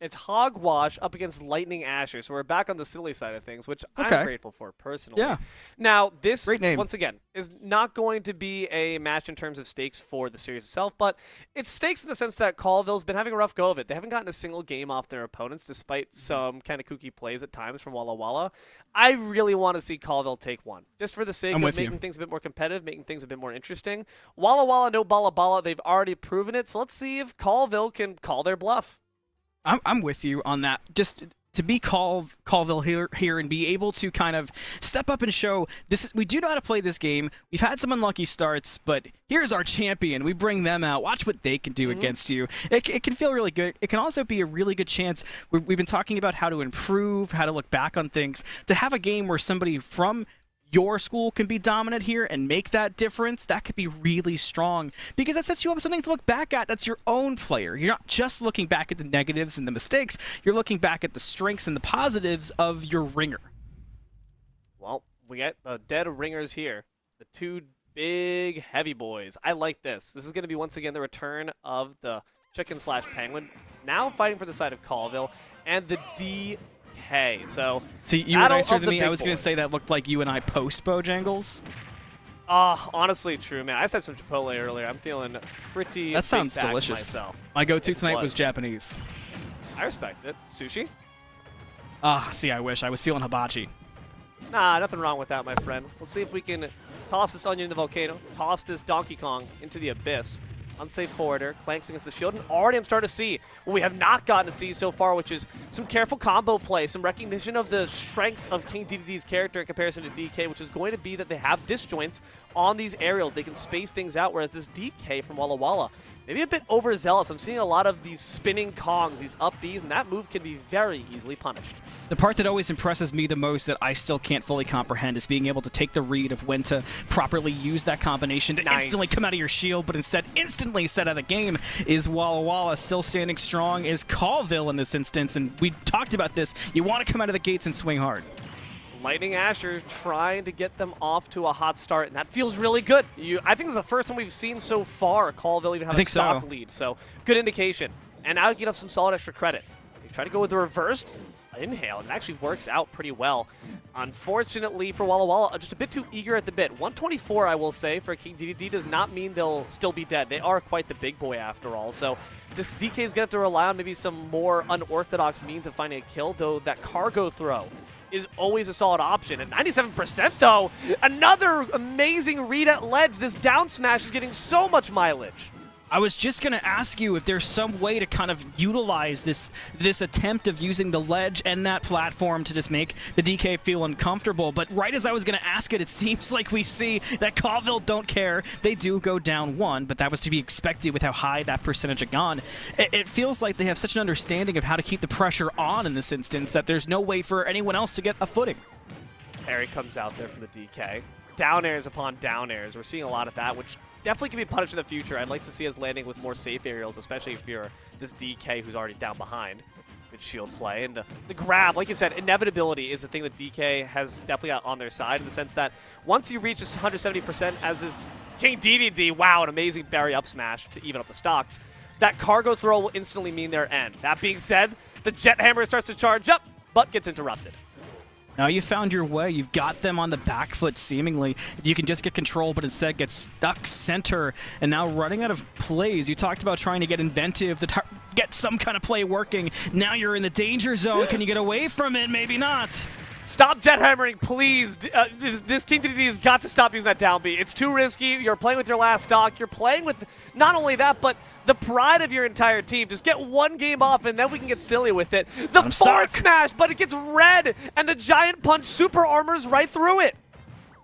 Speaker 1: It's Hogwash up against Lightning Asher, so we're back on the silly side of things, which
Speaker 2: Okay.
Speaker 1: I'm grateful for personally.
Speaker 2: Yeah.
Speaker 1: Now, this,
Speaker 2: Great name.
Speaker 1: once again, is not going to be a match in terms of stakes for the series itself, but it's stakes in the sense that Colville's been having a rough go of it. They haven't gotten a single game off their opponents, despite some kind of kooky plays at times from Walla Walla. I really want to see Colville take one, just for the sake of making things a bit more competitive, making things a bit more interesting. Walla Walla, no Balla Balla, they've already proven it, so let's see if Colville can call their bluff.
Speaker 2: I'm with you on that. Just to be Colville here and be able to kind of step up and show we do know how to play this game. We've had some unlucky starts, but here's our champion. We bring them out. Watch what they can do against you. It can feel really good. It can also be a really good chance. We've been talking about how to improve, how to look back on things. To have a game where somebody from your school can be dominant here and make that difference, that could be really strong because that sets you up something to look back at. That's your own player. You're not just looking back at the negatives and the mistakes. You're looking back at the strengths and the positives of your ringer.
Speaker 1: Well, we got the dead ringers here. The two big heavy boys. I like this. This is going to be once again the return of the chicken/penguin. Now fighting for the side of Colville and the DK. So,
Speaker 2: see, you were nicer than me. I was going to say that looked like you and I post Bojangles.
Speaker 1: Honestly, true, man. I said some Chipotle earlier. I'm feeling pretty.
Speaker 2: That sounds delicious.
Speaker 1: Myself.
Speaker 2: My go-to tonight was Japanese.
Speaker 1: I respect it. Sushi?
Speaker 2: See, I wish. I was feeling hibachi.
Speaker 1: Nah, nothing wrong with that, my friend. Let's see if we can toss this onion in the volcano, toss this Donkey Kong into the abyss. Unsafe forwarder, clanks against the shield, and already I'm starting to see what we have not gotten to see so far, which is some careful combo play, some recognition of the strengths of King DDD's character in comparison to DK, which is going to be that they have disjoints on these aerials. They can space things out, whereas this DK from Walla Walla, maybe a bit overzealous. I'm seeing a lot of these spinning Kongs, these up Bs, and that move can be very easily punished.
Speaker 2: The part that always impresses me the most that I still can't fully comprehend is being able to take the read of when to properly use that combination to instantly come out of your shield, but instead instantly set out of the game. Is Walla Walla still standing strong? Is Colville in this instance? And we talked about this. You want to come out of the gates and swing hard.
Speaker 1: Lightning Asher trying to get them off to a hot start, and that feels really good. I think this is the first time we've seen so far Colville even have a stock lead, so good indication. And now you get up some solid extra credit. They try to go with the reversed inhale, and it actually works out pretty well. Unfortunately for Walla Walla, just a bit too eager at the bit. 124, I will say, for King DDD does not mean they'll still be dead. They are quite the big boy after all, so this DK is going to have to rely on maybe some more unorthodox means of finding a kill, though that cargo throw is always a solid option. At 97% though, another amazing read at ledge. This down smash is getting so much mileage.
Speaker 2: I was just going to ask you if there's some way to kind of utilize this attempt of using the ledge and that platform to just make the DK feel uncomfortable. But right as I was going to ask it seems like we see that Colville don't care. They do go down one, but that was to be expected with how high that percentage had gone. It feels like they have such an understanding of how to keep the pressure on in this instance that there's no way for anyone else to get a footing.
Speaker 1: Harry comes out there from the DK. Down airs upon down airs. We're seeing a lot of that, which definitely can be punished in the future. I'd like to see us landing with more safe aerials, especially if you're this DK who's already down behind. Good shield play. And the grab, like you said, inevitability is the thing that DK has definitely got on their side in the sense that once you reach this 170% as this King DDD, wow, an amazing Barry up smash to even up the stocks, that cargo throw will instantly mean their end. That being said, the Jet Hammer starts to charge up, but gets interrupted.
Speaker 2: Now you found your way. You've got them on the back foot, seemingly. You can just get control, but instead get stuck center. And now running out of plays. You talked about trying to get inventive, to get some kind of play working. Now you're in the danger zone. Can you get away from it? Maybe not.
Speaker 1: Stop jet hammering, please. This King DDD has got to stop using that down B. It's too risky. You're playing with your last stock. You're playing with not only that, but the pride of your entire team. Just get one game off, and then we can get silly with it. The forward smash, but it gets red, and the giant punch super armors right through it.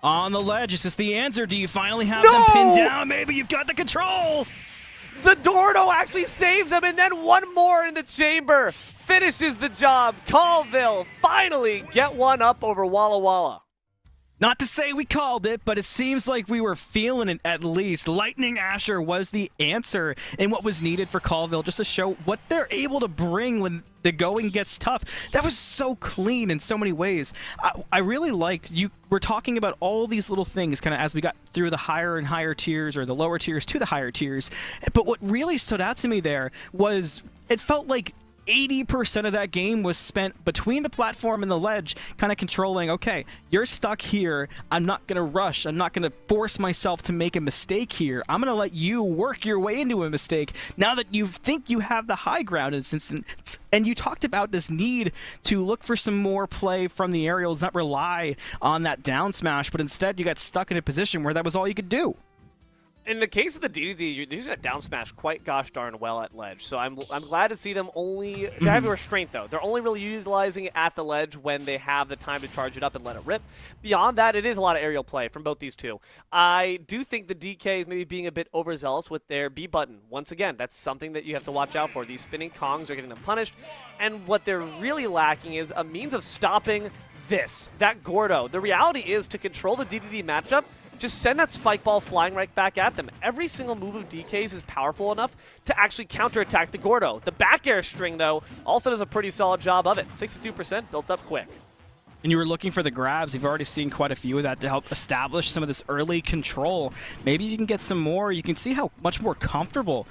Speaker 2: On the ledge, is this the answer? Do you finally have them pinned down? Maybe you've got the control.
Speaker 1: The Dorno actually saves him, and then one more in the chamber finishes the job. Colville finally get one up over Walla Walla.
Speaker 2: Not to say we called it, but it seems like we were feeling it at least. Lightning Asher was the answer in what was needed for Colville, just to show what they're able to bring when the going gets tough. That was so clean in so many ways. I really liked, you were talking about all these little things kind of as we got through the higher and higher tiers, or the lower tiers to the higher tiers. But what really stood out to me there was it felt like 80% of that game was spent between the platform and the ledge, kind of controlling, okay, you're stuck here. I'm not going to rush. I'm not going to force myself to make a mistake here. I'm going to let you work your way into a mistake now that you think you have the high ground in this instance. And you talked about this need to look for some more play from the aerials, not rely on that down smash, but instead you got stuck in a position where that was all you could do.
Speaker 1: In the case of the DDD, you're using that down smash quite gosh darn well at ledge. So I'm glad to see them only... They have a restraint, though. They're only really utilizing it at the ledge when they have the time to charge it up and let it rip. Beyond that, it is a lot of aerial play from both these two. I do think the DK is maybe being a bit overzealous with their B button. Once again, that's something that you have to watch out for. These spinning Kongs are getting them punished. And what they're really lacking is a means of stopping that Gordo. The reality is to control the DDD matchup, just send that spike ball flying right back at them. Every single move of DK's is powerful enough to actually counterattack the Gordo. The back air string, though, also does a pretty solid job of it. 62% built up quick.
Speaker 2: And you were looking for the grabs. You've already seen quite a few of that to help establish some of this early control. Maybe you can get some more. You can see how much more comfortable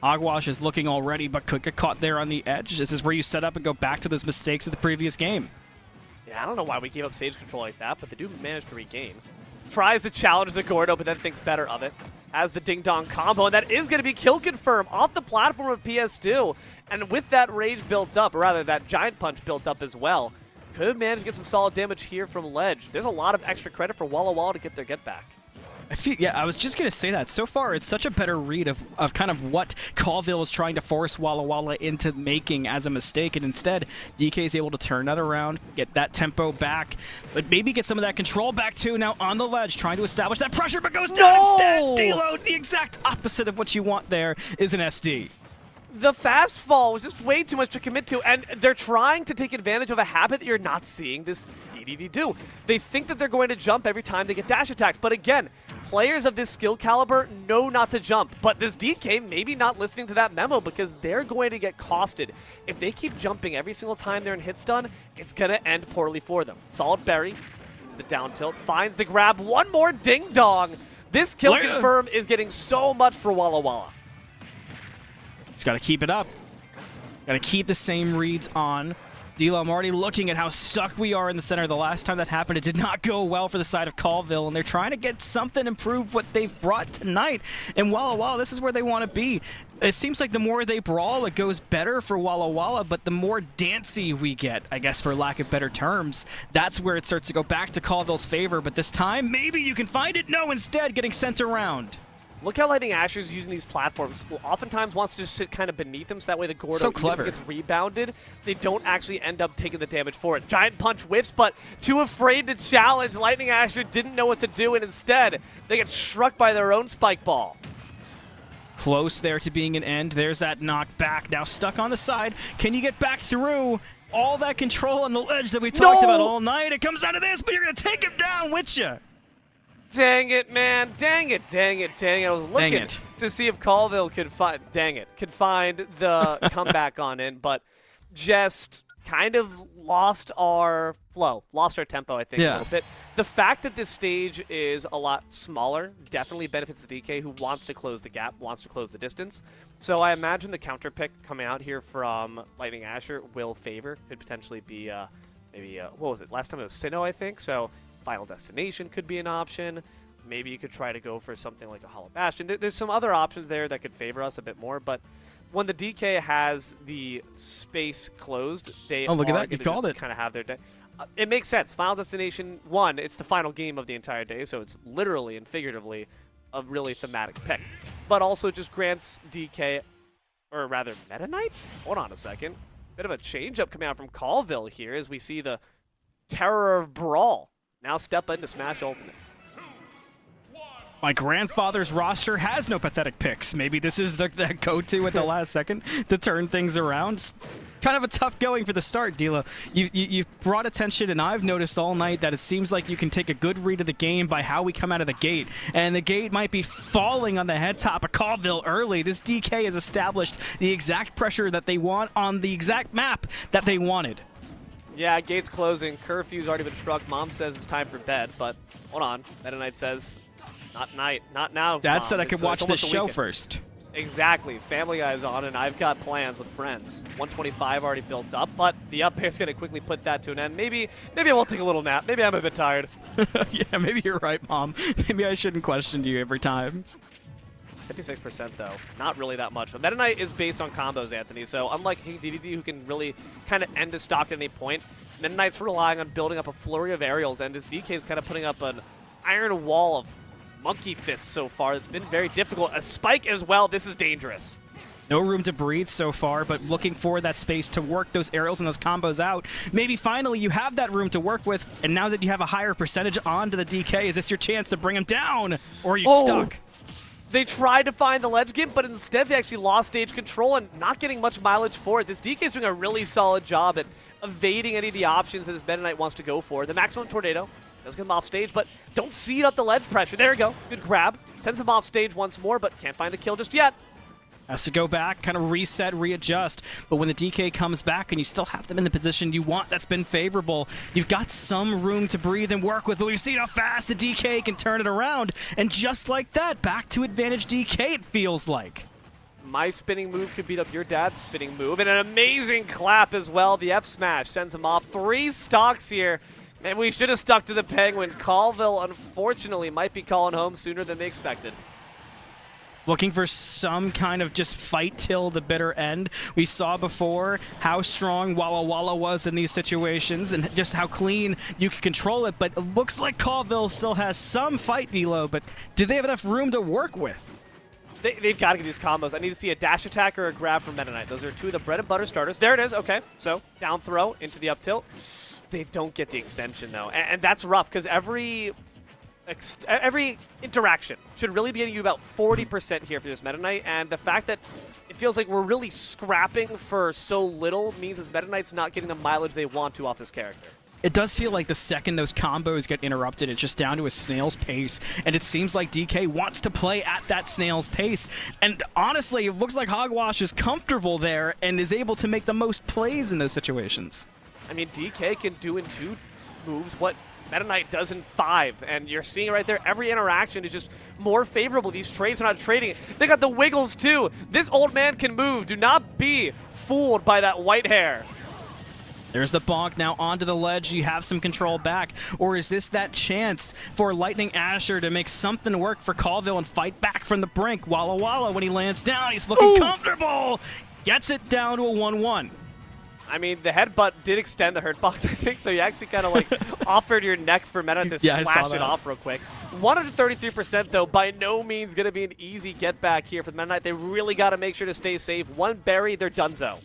Speaker 2: Hogwash is looking already, but could get caught there on the edge. This is where you set up and go back to those mistakes of the previous game.
Speaker 1: Yeah, I don't know why we gave up stage control like that, but they do manage to regain. Tries to challenge the Gordo, but then thinks better of it. Has the ding-dong combo, and that is going to be kill confirm off the platform of PS2. And with that rage built up, or rather that giant punch built up as well, could manage to get some solid damage here from ledge. There's a lot of extra credit for Walla to get their get back.
Speaker 2: I was just going to say that. So far, it's such a better read of kind of what Colville is trying to force Walla into making as a mistake, and instead, DK is able to turn that around, get that tempo back, but maybe get some of that control back too. Now on the ledge, trying to establish that pressure, but goes down instead. Deload, the exact opposite of what you want there is an SD.
Speaker 1: The fast fall was just way too much to commit to, and they're trying to take advantage of a habit that you're not seeing this DDD do. They think that they're going to jump every time they get dash attacked, but again, players of this skill caliber know not to jump, but this DK maybe not listening to that memo because they're going to get costed. If they keep jumping every single time they're in hit stun, it's going to end poorly for them. Solid berry, the down tilt, finds the grab, one more ding-dong. This kill confirm is getting so much for Walla.
Speaker 2: He's got to keep it up. Got to keep the same reads on. D'Lo, I'm already looking at how stuck we are in the center. The last time that happened, it did not go well for the side of Colville, and they're trying to get something improved what they've brought tonight. And Walla, this is where they want to be. It seems like the more they brawl, it goes better for Walla, but the more dancey we get, I guess for lack of better terms, that's where it starts to go back to Colville's favor. But this time, maybe you can find it. No, instead, getting sent around.
Speaker 1: Look how Lightning Asher's using these platforms. Oftentimes wants to just sit kind of beneath them so that way the Gordo
Speaker 2: so clever.
Speaker 1: Gets rebounded. They don't actually end up taking the damage for it. Giant punch whiffs, but too afraid to challenge. Lightning Asher didn't know what to do, and instead they get struck by their own spike ball.
Speaker 2: Close there to being an end. There's that knockback. Now stuck on the side. Can you get back through? All that control on the ledge that we talked about all night. It comes out of this, but you're going to take him down with you.
Speaker 1: Dang it, man. Dang it. I was looking to see if Colville could find the comeback on it, but just kind of lost our flow, lost our tempo, I think, a little bit. The fact that this stage is a lot smaller definitely benefits the DK, who wants to close the gap, wants to close the distance. So I imagine the counter pick coming out here from Lightning Asher will favor, could potentially be maybe, what was it? Last time it was Sinnoh, I think. So Final Destination could be an option. Maybe you could try to go for something like a Hollow Bastion. There's some other options there that could favor us a bit more, but when the DK has the space closed, they
Speaker 2: look at that. You called it.
Speaker 1: Kind of have their day. It makes sense. Final Destination 1, it's the final game of the entire day, so it's literally and figuratively a really thematic pick. But also just grants DK, or rather Meta Knight? Hold on a second. Bit of a change-up coming out from Colville here as we see the Terror of Brawl now step into Smash Ultimate.
Speaker 2: My grandfather's roster has no pathetic picks. Maybe this is the go-to at the last second to turn things around. Kind of a tough going for the start, D'Lo. You've brought attention, and I've noticed all night that it seems like you can take a good read of the game by how we come out of the gate. And the gate might be falling on the head top of Colville early. This DK has established the exact pressure that they want on the exact map that they wanted.
Speaker 1: Yeah, gate's closing. Curfew's already been struck. Mom says it's time for bed, but hold on. Meta Knight says, not night, not now.
Speaker 2: Dad
Speaker 1: Mom.
Speaker 2: said I could watch this show first.
Speaker 1: Exactly. Family Guy's on, and I've got plans with friends. 125 already built up, but the up air's going to quickly put that to an end. Maybe I will take a little nap. Maybe I'm a bit tired.
Speaker 2: Yeah, maybe you're right, Mom. Maybe I shouldn't question you every time.
Speaker 1: 56% though, not really that much. But Meta Knight is based on combos, Anthony, so unlike King DDD, who can really kind of end his stock at any point, Meta Knight's relying on building up a flurry of aerials, and this DK is kind of putting up an iron wall of monkey fists so far. It's been very difficult. A spike as well. This is dangerous.
Speaker 2: No room to breathe so far, but looking for that space to work those aerials and those combos out. Maybe finally you have that room to work with, and now that you have a higher percentage onto the DK, is this your chance to bring him down, or are you stuck?
Speaker 1: They tried to find the ledge gimp, but instead they actually lost stage control and not getting much mileage for it. This DK is doing a really solid job at evading any of the options that this Meta Knight wants to go for. The maximum tornado does get him off stage, but don't see it up the ledge pressure. There you go. Good grab. Sends him off stage once more, but can't find the kill just yet.
Speaker 2: Has to go back, kind of reset, readjust. But when the DK comes back and you still have them in the position you want that's been favorable, you've got some room to breathe and work with. But we've seen how fast the DK can turn it around. And just like that, back to advantage DK, it feels like.
Speaker 1: My spinning move could beat up your dad's spinning move. And an amazing clap as well. The F smash sends him off. 3 stocks here. And we should have stuck to the Penguin. Colville, unfortunately, might be calling home sooner than they expected.
Speaker 2: Looking for some kind of just fight till the bitter end. We saw before how strong Walla was in these situations and just how clean you can control it, but it looks like Colville still has some fight D-Lo, but do they have enough room to work with?
Speaker 1: They've got to get these combos. I need to see a dash attack or a grab from Meta Knight. Those are 2 of the bread and butter starters. There it is. Okay, so down throw into the up tilt. They don't get the extension, though, and that's rough because every interaction should really be getting you about 40% here for this Meta Knight, and the fact that it feels like we're really scrapping for so little means this Meta Knight's not getting the mileage they want to off this character.
Speaker 2: It does feel like the second those combos get interrupted, it's just down to a snail's pace, and it seems like DK wants to play at that snail's pace, and honestly, it looks like Hogwash is comfortable there and is able to make the most plays in those situations.
Speaker 1: I mean, DK can do in 2 moves what Meta Knight does in 5, and you're seeing right there, every interaction is just more favorable. These trades are not trading. They got the wiggles too. This old man can move. Do not be fooled by that white hair.
Speaker 2: There's the bonk now onto the ledge. You have some control back. Or is this that chance for Lightning Asher to make something work for Colville and fight back from the brink? Walla when he lands down, he's looking comfortable. Gets it down to a 1-1.
Speaker 1: I mean, the headbutt did extend the hurt box, I think, so you actually kind of like offered your neck for Meta to slash it off real quick. 133% though, by no means going to be an easy get back here for the Meta Knight. They really got to make sure to stay safe. 1 berry, they're donezo.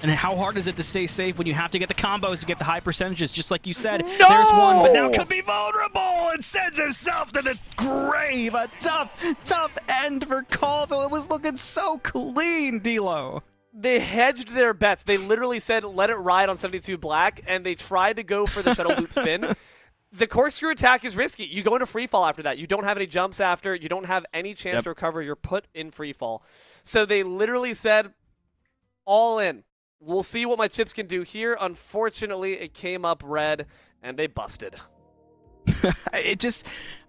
Speaker 2: And how hard is it to stay safe when you have to get the combos to get the high percentages, just like you said?
Speaker 1: No!
Speaker 2: There's one, but now could be vulnerable and sends himself to the grave. A tough end for Colville. It was looking so clean, D-Lo.
Speaker 1: They hedged their bets. They literally said, let it ride on 72 black, and they tried to go for the shuttle loop spin. The corkscrew attack is risky. You go into free fall after that. You don't have any jumps after. You don't have any chance to recover. You're put in free fall. So they literally said, all in. We'll see what my chips can do here. Unfortunately, it came up red, and they busted.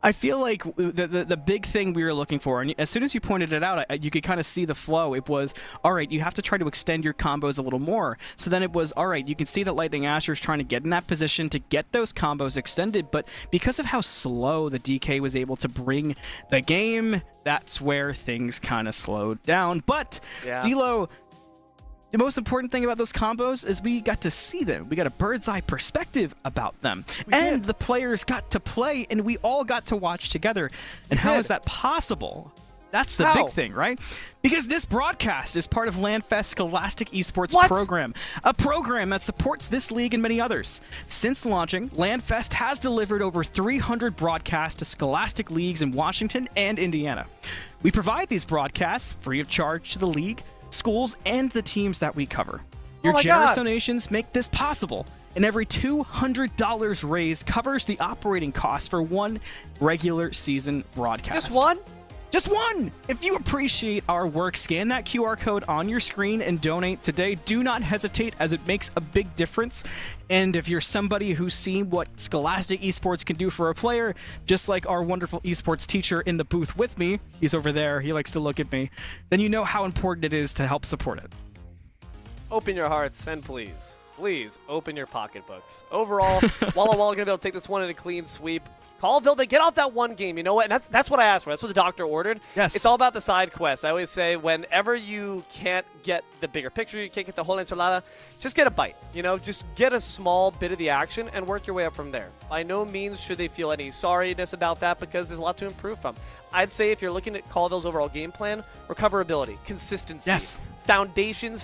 Speaker 2: I feel like the big thing we were looking for, and as soon as you pointed it out, you could kind of see the flow. It was, all right, you have to try to extend your combos a little more. So then it was, all right, you can see that Lightning Asher is trying to get in that position to get those combos extended, but because of how slow the DK was able to bring the game, that's where things kind of slowed down. But, D-Lo, the most important thing about those combos is we got to see them. We got a bird's eye perspective about them. And the players got to play, and we all got to watch together. And how is that possible? That's the big thing, right? Because this broadcast is part of LANfest Scholastic Esports program, a program that supports this league and many others. Since launching, LANfest has delivered over 300 broadcasts to Scholastic leagues in Washington and Indiana. We provide these broadcasts free of charge to the league, schools, and the teams that we cover. Your generous donations make this possible, and every $200 raised covers the operating costs for 1 regular season broadcast.
Speaker 1: Just 1?
Speaker 2: Just one! If you appreciate our work, scan that QR code on your screen and donate today. Do not hesitate, as it makes a big difference. And if you're somebody who's seen what Scholastic Esports can do for a player, just like our wonderful esports teacher in the booth with me, he's over there, he likes to look at me, then you know how important it is to help support it.
Speaker 1: Open your hearts and please open your pocketbooks. Overall, Walla going to be able to take this one in a clean sweep. Colville, they get off that one game, you know what? And that's what I asked for. That's what the doctor ordered.
Speaker 2: Yes.
Speaker 1: It's all about the side quests. I always say whenever you can't get the bigger picture, you can't get the whole enchilada, just get a bite. You know, just get a small bit of the action and work your way up from there. By no means should they feel any sorriness about that, because there's a lot to improve from. I'd say if you're looking at Colville's overall game plan, recoverability, consistency,
Speaker 2: yes,
Speaker 1: foundations.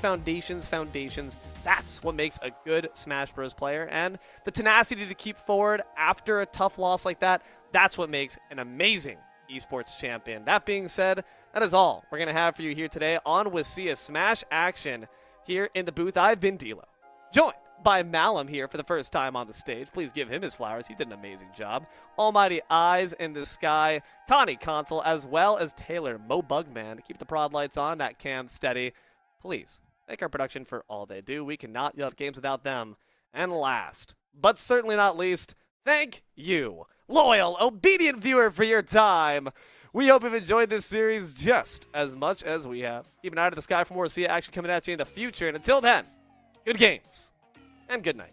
Speaker 1: That's what makes a good Smash Bros. Player. And the tenacity to keep forward after a tough loss like that, that's what makes an amazing esports champion. That being said, that is all we're going to have for you here today on WSSEA Smash Action here in the booth. I've been D'Lo, joined by Malum here for the first time on the stage. Please give him his flowers. He did an amazing job. Almighty Eyes in the Sky, Connie Console, as well as Taylor Mo Bugman to keep the prod lights on, that cam steady. Please thank our production for all they do. We cannot yell at games without them. And last, but certainly not least, thank you, loyal, obedient viewer, for your time. We hope you've enjoyed this series just as much as we have. Keep an eye to the sky for more WSSEA action coming at you in the future. And until then, good games and good night.